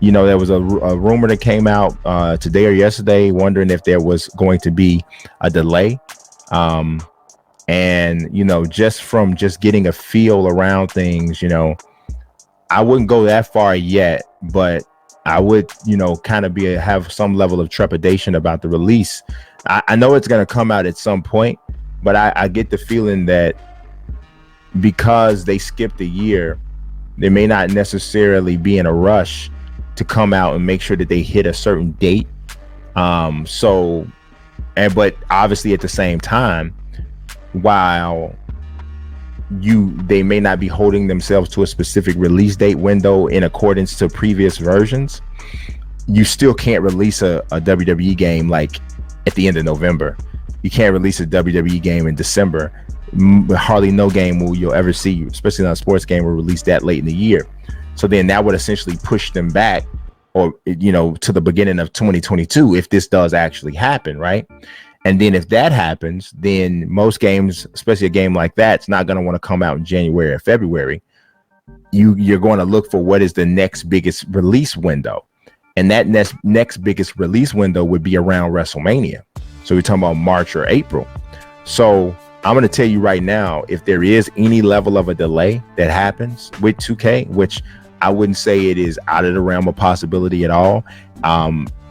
there was a rumor that came out today or yesterday, wondering if there was going to be a delay. And just getting a feel around things, I wouldn't go that far yet, but I would, kind of have some level of trepidation about the release. I know it's going to come out at some point, but I get the feeling that because they skipped a year, they may not necessarily be in a rush to come out and make sure that they hit a certain date. But obviously at the same time, while they may not be holding themselves to a specific release date window in accordance to previous versions, you still can't release a WWE game like at the end of November. You can't release a WWE game in December. Hardly no game you'll ever see, especially not a sports game, will release that late in the year. So then that would essentially push them back, or to the beginning of 2022 if this does actually happen, right? And then if that happens, then most games, especially a game like that, it's not going to want to come out in January or February. You're going to look for what is the next biggest release window. And that next biggest release window would be around WrestleMania. So we're talking about March or April. So I'm going to tell you right now, if there is any level of a delay that happens with 2K, which I wouldn't say it is out of the realm of possibility at all.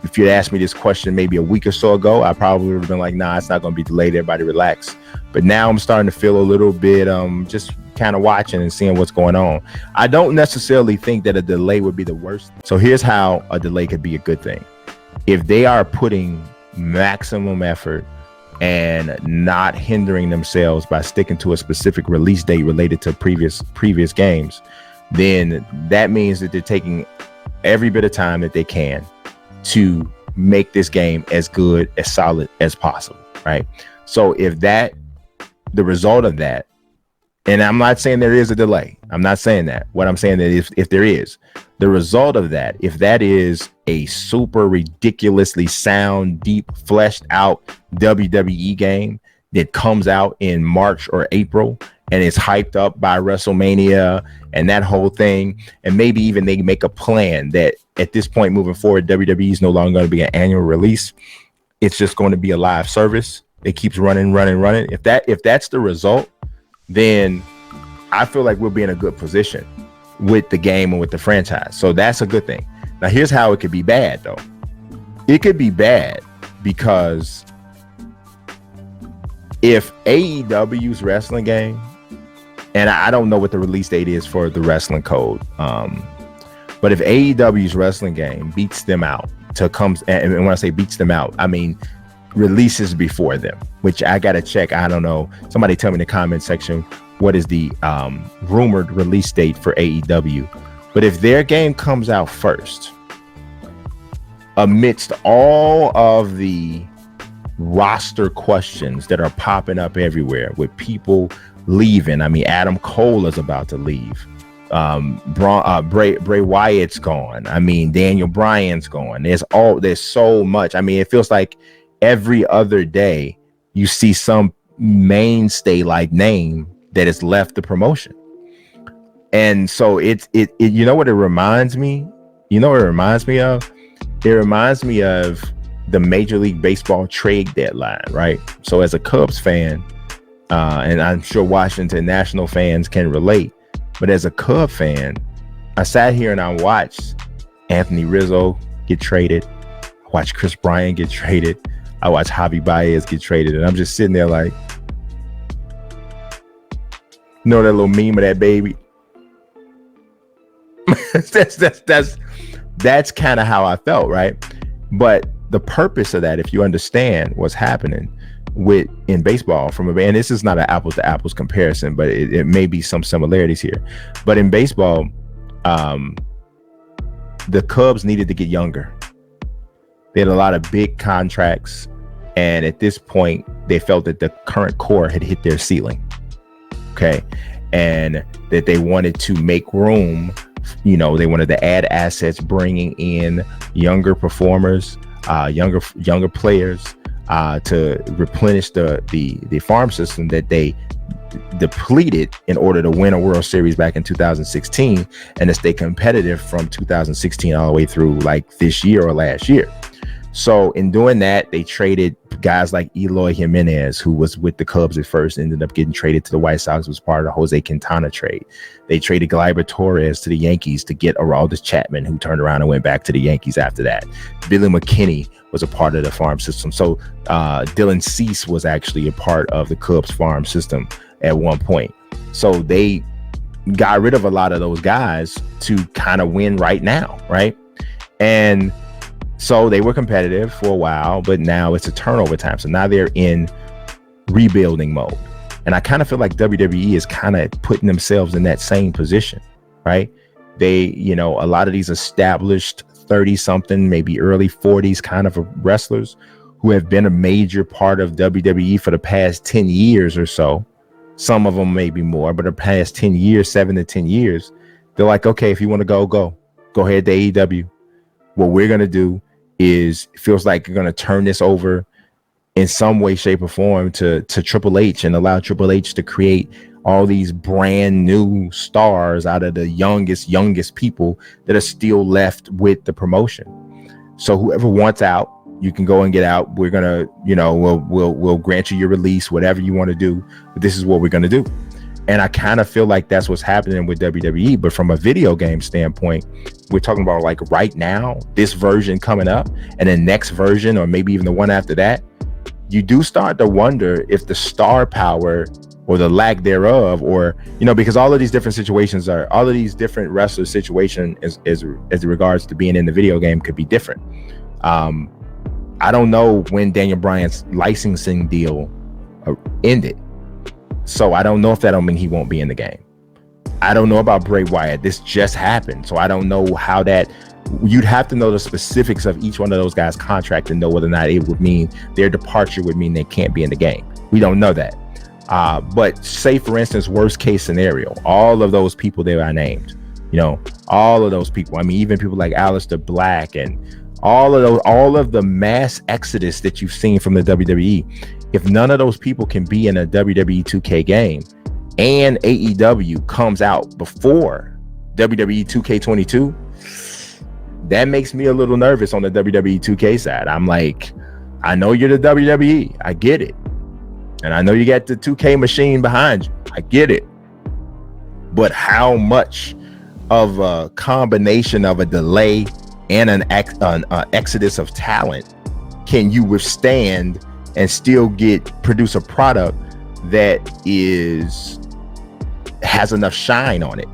If you'd asked me this question maybe a week or so ago, I probably would have been like, nah, it's not going to be delayed. Everybody relax. But now I'm starting to feel a little bit just kind of watching and seeing what's going on. I don't necessarily think that a delay would be the worst. So here's how a delay could be a good thing. If they are putting maximum effort and not hindering themselves by sticking to a specific release date related to previous games, then that means that they're taking every bit of time that they can to make this game as good, as solid as possible, right? So if the result of that, and I'm not saying there is a delay, I'm not saying that. What I'm saying that if there is, the result of that, if that is a super ridiculously sound, deep, fleshed out WWE game that comes out in March or April and is hyped up by WrestleMania and that whole thing, and maybe even they make a plan that at this point moving forward, WWE is no longer going to be an annual release. It's just going to be a live service. It keeps running. If that's the result, then I feel like we'll be in a good position with the game and with the franchise. So that's a good thing. Now here's how it could be bad though. It could be bad because if AEW's wrestling game, and I don't know what the release date is for the wrestling code, but if AEW's wrestling game beats them out and when I say beats them out, I mean releases before them, which I gotta check. I don't know. Somebody tell me in the comment section what is the rumored release date for AEW. But if their game comes out first, amidst all of the roster questions that are popping up everywhere with people leaving. I mean, Adam Cole is about to leave. Bray Wyatt's gone. I mean, Daniel Bryan's gone. There's so much. I mean, it feels like every other day you see some mainstay like name that has left the promotion. And so it you know what it reminds me? You know what it reminds me of? It reminds me of the Major League Baseball trade deadline, right? So as a Cubs fan, and I'm sure Washington National fans can relate, but as a Cub fan, I sat here and I watched Anthony Rizzo get traded. I watched Chris Bryant get traded. I watched Javi Baez get traded. And I'm just sitting there like, you know that little meme of that baby? that's kind of how I felt, right? But the purpose of that, if you understand what's happening in baseball and this is not an apples to apples comparison, but it may be some similarities here. But in baseball, the Cubs needed to get younger. They had a lot of big contracts, and at this point, they felt that the current core had hit their ceiling. Okay, and that they wanted to make room. They wanted to add assets, bringing in younger performers, younger players to replenish the farm system that they depleted in order to win a World Series back in 2016 and to stay competitive from 2016 all the way through like this year or last year. So in doing that, they traded guys like Eloy Jimenez, who was with the Cubs at first, ended up getting traded to the White Sox, was part of the Jose Quintana trade. They traded Gleyber Torres to the Yankees to get Aroldis Chapman, who turned around and went back to the Yankees after that. Billy McKinney was a part of the farm system. So Dylan Cease was actually a part of the Cubs farm system at one point. So they got rid of a lot of those guys to kind of win right now, right? And so they were competitive for a while, but now it's a turnover time. So now they're in rebuilding mode. And I kind of feel like WWE is kind of putting themselves in that same position, right? They, you know, a lot of these established 30-something, maybe early 40s kind of wrestlers who have been a major part of WWE for the past 10 years or so. Some of them maybe more, but the past 10 years, 7 to 10 years, they're like, okay, if you want to go ahead to AEW. What we're going to do is, it feels like you're going to turn this over in some way, shape, or form to Triple H and allow Triple H to create all these brand new stars out of the youngest people that are still left with the promotion. So whoever wants out, you can go and get out. We're going to, you know, we'll grant you your release, whatever you want to do. But this is what we're going to do. And I kind of feel like that's what's happening with WWE. But from a video game standpoint, we're talking about like right now, this version coming up and the next version, or maybe even the one after that, you do start to wonder if the star power or the lack thereof, or, you know, because all of these different situations are, all of these different wrestler situation as regards to being in the video game could be different. I don't know when Daniel Bryan's licensing deal ended. So I don't know if that'll mean he won't be in the game. I don't know about Bray Wyatt. This just happened. So I don't know how that, you'd have to know the specifics of each one of those guys' contract to know whether or not it would mean their departure would mean they can't be in the game. We don't know that. But say, for instance, worst case scenario, all of those people that I named, you know, all of those people, I mean, even people like Aleister Black and all of the mass exodus that you've seen from the WWE, if none of those people can be in a WWE 2K game and AEW comes out before WWE 2K22, that makes me a little nervous on the WWE 2K side. I'm like, I know you're the WWE, I get it. And I know you got the 2K machine behind you, I get it. But how much of a combination of a delay and an exodus of talent can you withstand and still produce a product that has enough shine on it?